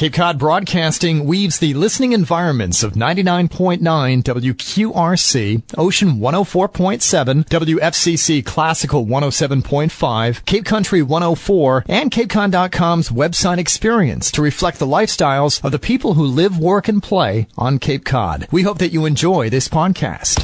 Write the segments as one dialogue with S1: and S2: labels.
S1: Cape Cod Broadcasting weaves the listening environments of 99.9 WQRC, Ocean 104.7, WFCC Classical 107.5, Cape Country 104, and CapeCon.com's website experience to reflect the lifestyles of the people who live, work, and play on Cape Cod. We hope that you enjoy this podcast.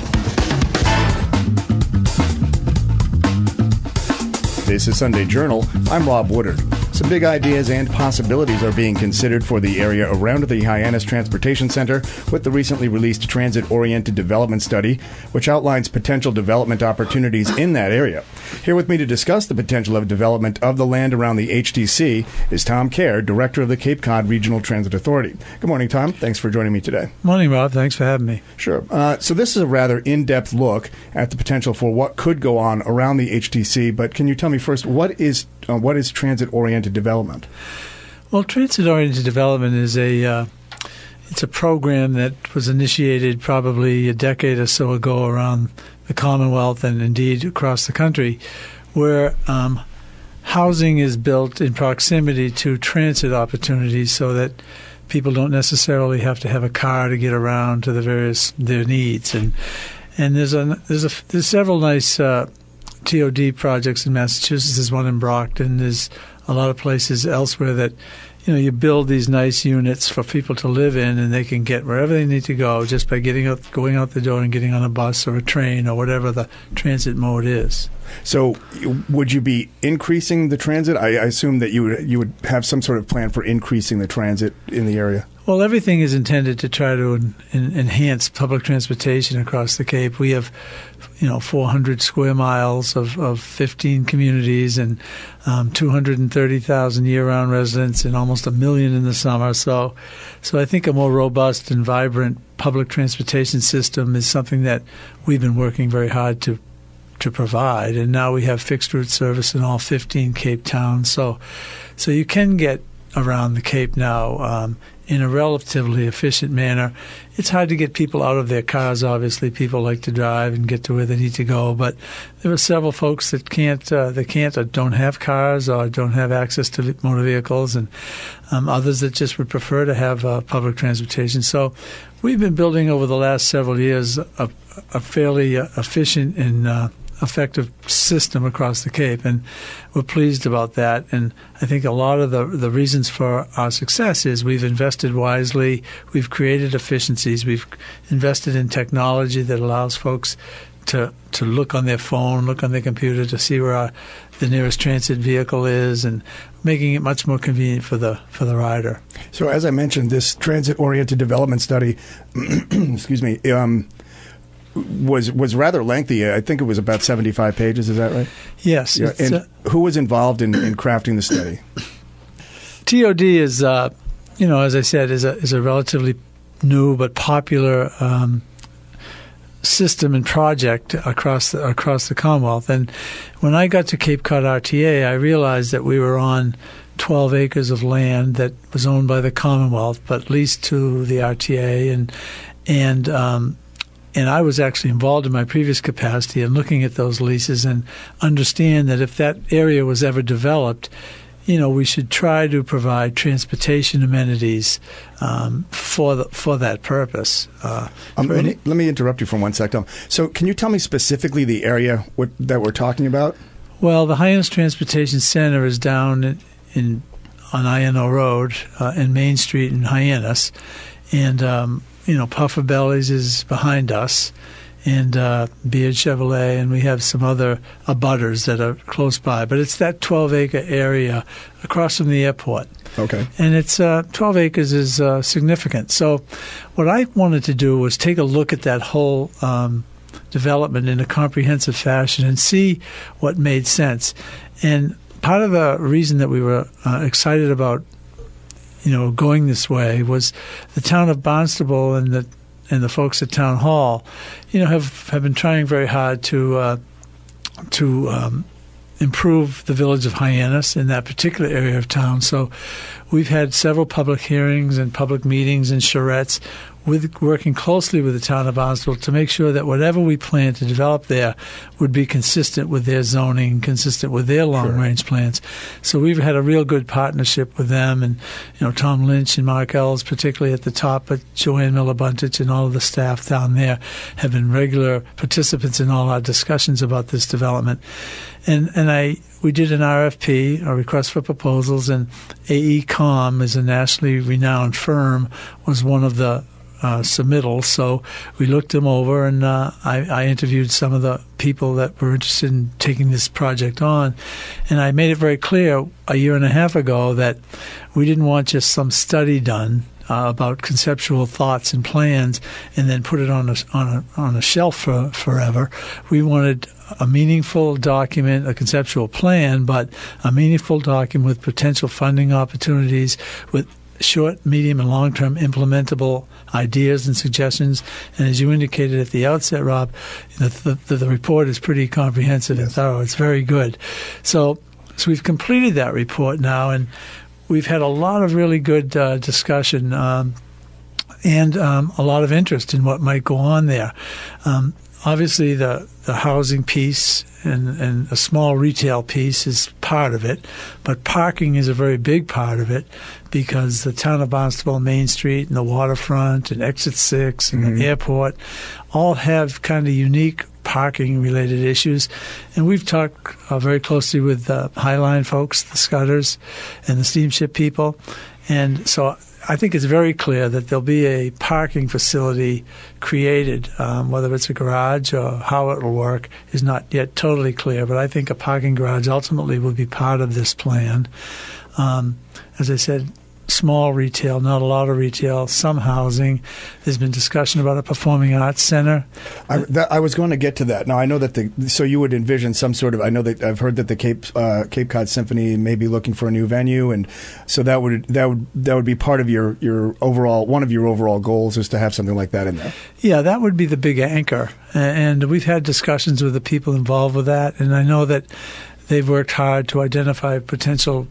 S2: This is Sunday Journal. I'm Rob Woodard. Some big ideas and possibilities are being considered for the area around the Hyannis Transportation Center with the recently released Transit-Oriented Development Study, which outlines potential development opportunities in that area. Here with me to discuss the potential of development of the land around the HTC is Tom Kerr, Director of the Cape Cod Regional Transit Authority. Good morning, Tom. Thanks for joining me today.
S3: Morning, Rob. Thanks for having me.
S2: Sure. So this is a rather in-depth look at the potential for what could go on around the HTC, but can you tell me first, what is transit-oriented development?
S3: Well, transit-oriented development is it's a program that was initiated probably a decade or so ago around the Commonwealth and indeed across the country, where housing is built in proximity to transit opportunities so that people don't necessarily have to have a car to get around to their needs. And there's several nice TOD projects in Massachusetts. There's one in Brockton. There's a lot of places elsewhere that, you build these nice units for people to live in, and they can get wherever they need to go just by going out the door and getting on a bus or a train or whatever the transit mode is.
S2: So would you be increasing the transit? I assume that you would have some sort of plan for increasing the transit in the area.
S3: Well, everything is intended to try to enhance public transportation across the Cape. We have, 400 square miles of 15 communities and 230,000 year-round residents and almost 1 million in the summer. So I think a more robust and vibrant public transportation system is something that we've been working very hard to provide. And now we have fixed route service in all 15 Cape towns. So you can get around the Cape now in a relatively efficient manner. It's hard to get people out of their cars. Obviously, people like to drive and get to where they need to go. But there are several folks that can't or don't have cars or don't have access to motor vehicles, and others that just would prefer to have public transportation. So we've been building over the last several years a fairly efficient and effective system across the Cape, and we're pleased about that. And I think a lot of the reasons for our success is we've invested wisely, we've created efficiencies, we've invested in technology that allows folks to look on their phone, look on their computer to see where the nearest transit vehicle is, and making it much more convenient for the rider.
S2: So as I mentioned, this transit-oriented development study, excuse me, was rather lengthy. I think it was about 75 pages. Is that right?
S3: Yes.
S2: Yeah. And who was involved in crafting the study?
S3: TOD is, as I said, is a relatively new but popular system and project across the Commonwealth. And when I got to Cape Cod RTA, I realized that we were on 12 acres of land that was owned by the Commonwealth, but leased to the RTA, and I was actually involved in my previous capacity in looking at those leases and understand that if that area was ever developed, we should try to provide transportation amenities for that purpose.
S2: Let me interrupt you for 1 second. So can you tell me specifically the area that we're talking about?
S3: Well, the Hyannis Transportation Center is down on INO Road and Main Street in Hyannis, and Puffer Bellies is behind us, and Beard Chevrolet, and we have some other abutters that are close by. But it's that 12-acre area across from the airport.
S2: Okay.
S3: And it's 12 acres is significant. So what I wanted to do was take a look at that whole development in a comprehensive fashion and see what made sense. And part of the reason that we were excited about going this way was the town of Barnstable and the folks at Town Hall, have been trying very hard to improve the village of Hyannis in that particular area of town. So we've had several public hearings and public meetings and charrettes working closely with the town of Barnstable to make sure that whatever we plan to develop there would be consistent with their zoning, consistent with their long-range plans. So we've had a real good partnership with them, and Tom Lynch and Mark Ells, particularly at the top, but Joanne Miller-Buntich and all of the staff down there have been regular participants in all our discussions about this development. And we did an RFP, a request for proposals, and AECOM is a nationally renowned firm, was one of the submittals. So we looked them over, and I interviewed some of the people that were interested in taking this project on. And I made it very clear a year and a half ago that we didn't want just some study done about conceptual thoughts and plans and then put it on a shelf for forever. We wanted a meaningful document, a conceptual plan, but a meaningful document with potential funding opportunities, with short, medium, and long-term implementable ideas and suggestions. And as you indicated at the outset, Rob, the report is pretty comprehensive and thorough. It's very good. So we've completed that report now, and we've had a lot of really good discussion and a lot of interest in what might go on there. Obviously, the housing piece and a small retail piece is part of it, but parking is a very big part of it, because the town of Barnstable, Main Street, and the waterfront, and Exit 6, and the airport all have kind of unique parking-related issues. And we've talked very closely with the Highline folks, the Scudders, and the steamship people. And so I think it's very clear that there'll be a parking facility created. Whether it's a garage or how it will work is not yet totally clear, but I think a parking garage ultimately will be part of this plan. As I said, small retail, not a lot of retail, some housing. There's been discussion about a performing arts center.
S2: I was going to get to that. Now, I know that so you would envision some sort of, I know that I've heard that the Cape Cod Symphony may be looking for a new venue, and so that would be part of your overall, one of your overall goals is to have something like that in there.
S3: Yeah, that would be the big anchor. And we've had discussions with the people involved with that, and I know that they've worked hard to identify potential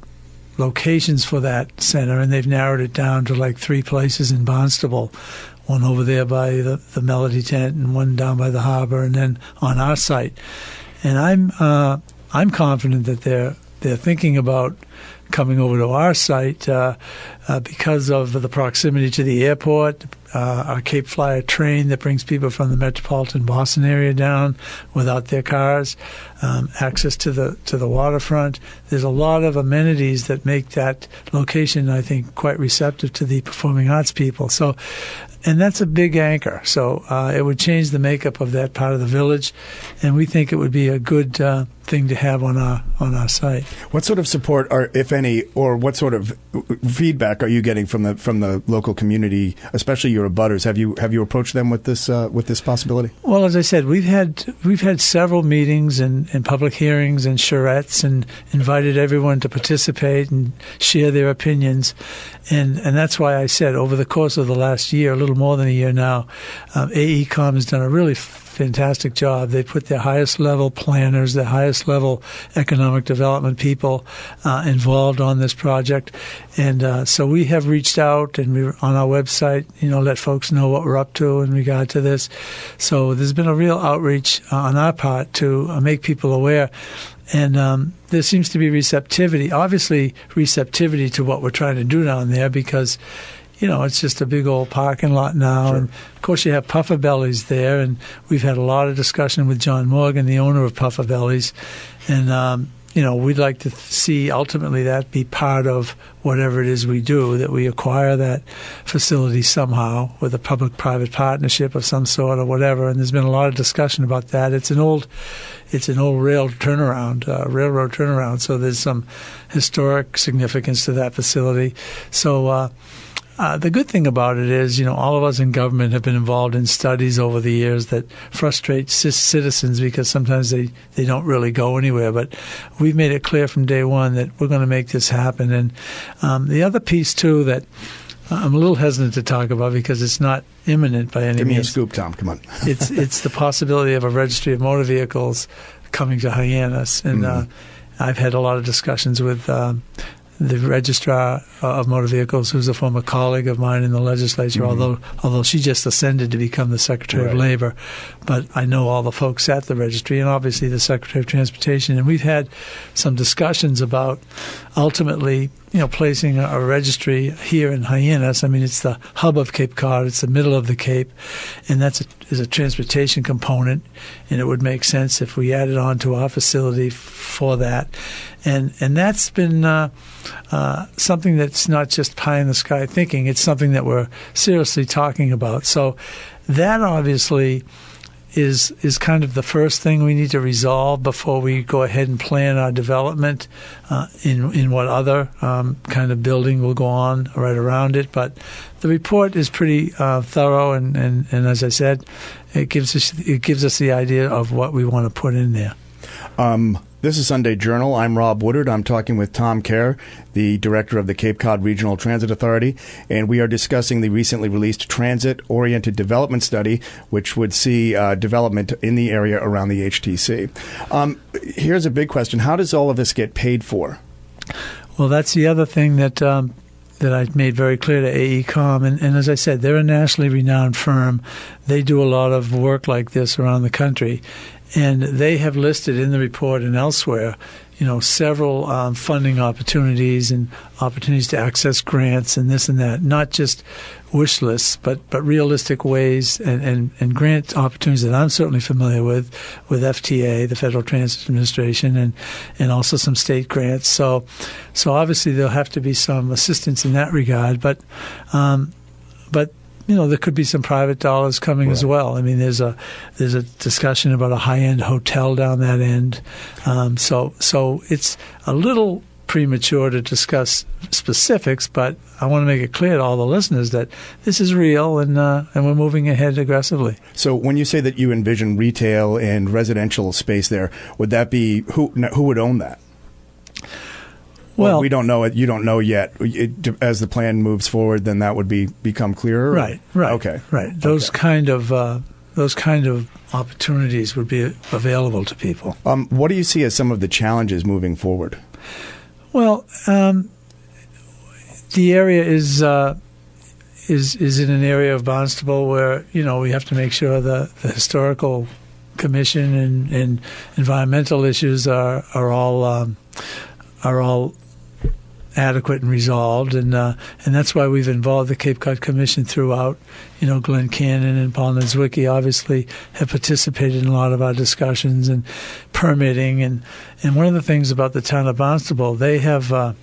S3: locations for that center, and they've narrowed it down to like 3 places in Barnstable, one over there by the Melody Tent, and one down by the harbor, and then on our site. And I'm confident that they're thinking about coming over to our site because of the proximity to the airport, our Cape Flyer train that brings people from the metropolitan Boston area down without their cars, access to the waterfront. There's a lot of amenities that make that location, I think, quite receptive to the performing arts people. So, and that's a big anchor. So it would change the makeup of that part of the village, and we think it would be a good thing to have on our site. What
S2: sort of support, if any, or what sort of feedback are you getting from the local community, especially your abutters? Have you approached them with this possibility?
S3: Well, as I said, we've had several meetings and public hearings and charrettes, and invited everyone to participate and share their opinions, and that's why I said over the course of the last year, a little more than a year now, AECOM has done a really fantastic job. They put their highest level planners, their highest level economic development people involved on this project. And so we have reached out, and we're on our website, let folks know what we're up to in regard to this. So there's been a real outreach on our part to make people aware. And there seems to be receptivity to what we're trying to do down there, because it's just a big old parking lot now. Sure. And, of course, you have Puffer Bellies there, and we've had a lot of discussion with John Morgan, the owner of Puffer Bellies. And, we'd like to see ultimately that be part of whatever it is we do, that we acquire that facility somehow with a public-private partnership of some sort or whatever. And there's been a lot of discussion about that. It's an old railroad turnaround, so there's some historic significance to that facility. So the good thing about it is, all of us in government have been involved in studies over the years that frustrate citizens because sometimes they don't really go anywhere. But we've made it clear from day one that we're going to make this happen. And the other piece, too, that I'm a little hesitant to talk about because it's not imminent by any means.
S2: Give me a scoop, Tom. Come on.
S3: It's the possibility of a registry of motor vehicles coming to Hyannis. And I've had a lot of discussions with the registrar of motor vehicles, who's a former colleague of mine in the legislature, although she just ascended to become the Secretary of Labor. But I know all the folks at the registry and obviously the Secretary of Transportation. And we've had some discussions about ultimately, placing a registry here in Hyannis. I mean, it's the hub of Cape Cod. It's the middle of the Cape. And is a transportation component. And it would make sense if we added on to our facility for that. And that's been something that's not just pie in the sky thinking. It's something that we're seriously talking about. So that obviously is kind of the first thing we need to resolve before we go ahead and plan our development in what other kind of building will go on right around it. But the report is pretty thorough, and as I said, it gives us the idea of what we want to put in there.
S2: This is Sunday Journal. I'm Rob Woodard. I'm talking with Tom Kerr, the director of the Cape Cod Regional Transit Authority, and we are discussing the recently released Transit-Oriented Development Study, which would see development in the area around the HTC. Here's a big question. How does all of this get paid for?
S3: Well, that's the other thing that I made very clear to AECOM. And as I said, they're a nationally renowned firm. They do a lot of work like this around the country. And they have listed in the report and elsewhere, several funding opportunities and opportunities to access grants and this and that, not just wish lists, but realistic ways and grant opportunities that I'm certainly familiar with FTA, the Federal Transit Administration, and also some state grants. So obviously there'll have to be some assistance in that regard, but there could be some private dollars coming as well. I mean, there's a discussion about a high-end hotel down that end. So it's a little premature to discuss specifics, but I want to make it clear to all the listeners that this is real and we're moving ahead aggressively.
S2: So when you say that you envision retail and residential space there, would that be who would own that? Well, we don't know it. You don't know yet. As the plan moves forward, then that would become clearer.
S3: Right.
S2: Okay.
S3: Right. Those kind of opportunities would be available to people.
S2: What do you see as some of the challenges moving forward?
S3: Well, the area is in an area of Barnstable where we have to make sure the historical commission and environmental issues are all adequate and resolved, and that's why we've involved the Cape Cod Commission throughout. Glenn Cannon and Paul Nedzwicki obviously have participated in a lot of our discussions and permitting, and one of the things about the town of Barnstable, they have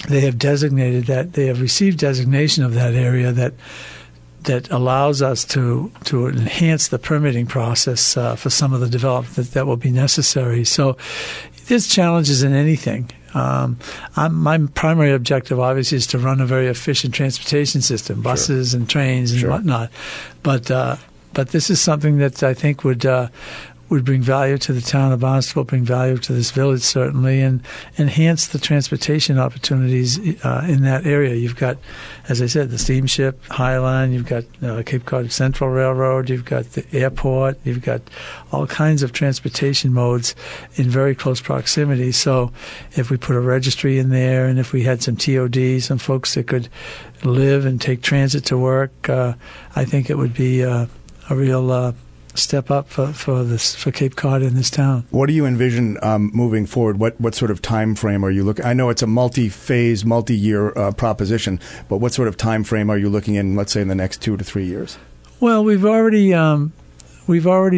S3: designated that they have received designation of that area that allows us to enhance the permitting process for some of the development that will be necessary. So there's challenges in anything. My primary objective, obviously, is to run a very efficient transportation system, buses and trains and whatnot. But this is something that I think would bring value to the town of Barnstable, bring value to this village certainly, and enhance the transportation opportunities in that area. You've got, as I said, the steamship, Highline, you've got Cape Cod Central Railroad, you've got the airport, you've got all kinds of transportation modes in very close proximity. So if we put a registry in there and if we had some TOD, some folks that could live and take transit to work, I think it would be a real step up for Cape Cod in this town.
S2: What do you envision moving forward? What sort of time frame are you looking? I know it's a multi-phase, multi-year proposition, but what sort of time frame are you looking in? Let's say in the next 2 to 3 years.
S3: Well, we've already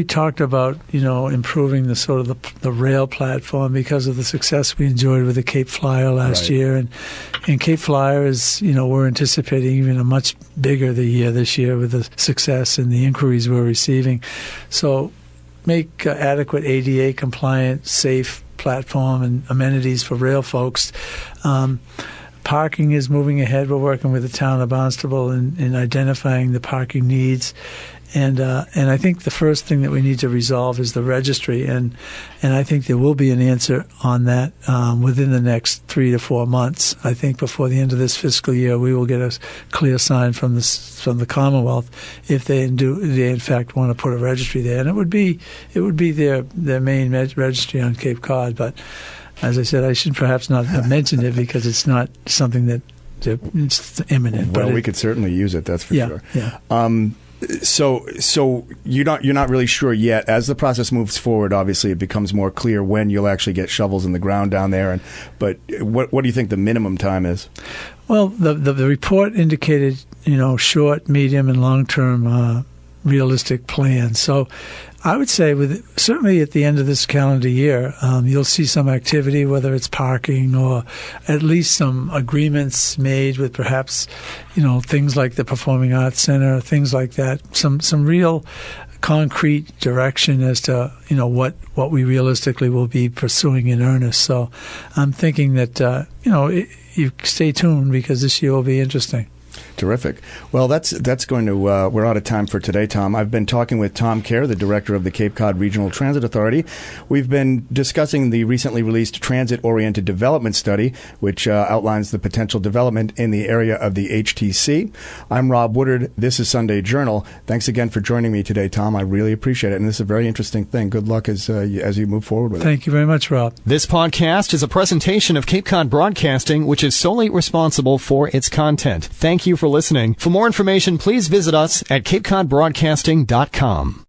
S3: talked about improving the sort of the rail platform because of the success we enjoyed with the Cape Flyer last year, and Cape Flyer is we're anticipating even a much bigger this year with the success and the inquiries we're receiving. So make adequate ADA compliant, safe platform and amenities for rail folks. Parking is moving ahead. We're working with the town of Barnstable in identifying the parking needs. And I think the first thing that we need to resolve is the registry, and I think there will be an answer on that within the next 3 to 4 months. I think before the end of this fiscal year, we will get a clear sign from the Commonwealth if they in fact want to put a registry there, and it would be their main registry on Cape Cod. But as I said, I should perhaps not have mentioned it because it's not something that it's imminent.
S2: Well,
S3: but
S2: we could certainly use it. That's for sure.
S3: Yeah.
S2: So you're not really sure yet. As the process moves forward, obviously it becomes more clear when you'll actually get shovels in the ground down there. But what do you think the minimum time is?
S3: Well, the report indicated, short, medium, and long-term realistic plans. So I would say certainly at the end of this calendar year, you'll see some activity, whether it's parking or at least some agreements made with perhaps, things like the Performing Arts Center, things like that, some real concrete direction as to, what we realistically will be pursuing in earnest. So I'm thinking that, you stay tuned because this year will be interesting.
S2: Terrific. Well, that's going to, we're out of time for today, Tom. I've been talking with Tom Kerr, the director of the Cape Cod Regional Transit Authority. We've been discussing the recently released Transit-Oriented Development Study, which outlines the potential development in the area of the HTC. I'm Rob Woodard. This is Sunday Journal. Thanks again for joining me today, Tom. I really appreciate it, and this is a very interesting thing. Good luck as you move forward with it.
S3: Thank you very much, Rob.
S1: This podcast is a presentation of Cape Cod Broadcasting, which is solely responsible for its content. Thank you for listening. For more information, please visit us at capecodbroadcasting.com.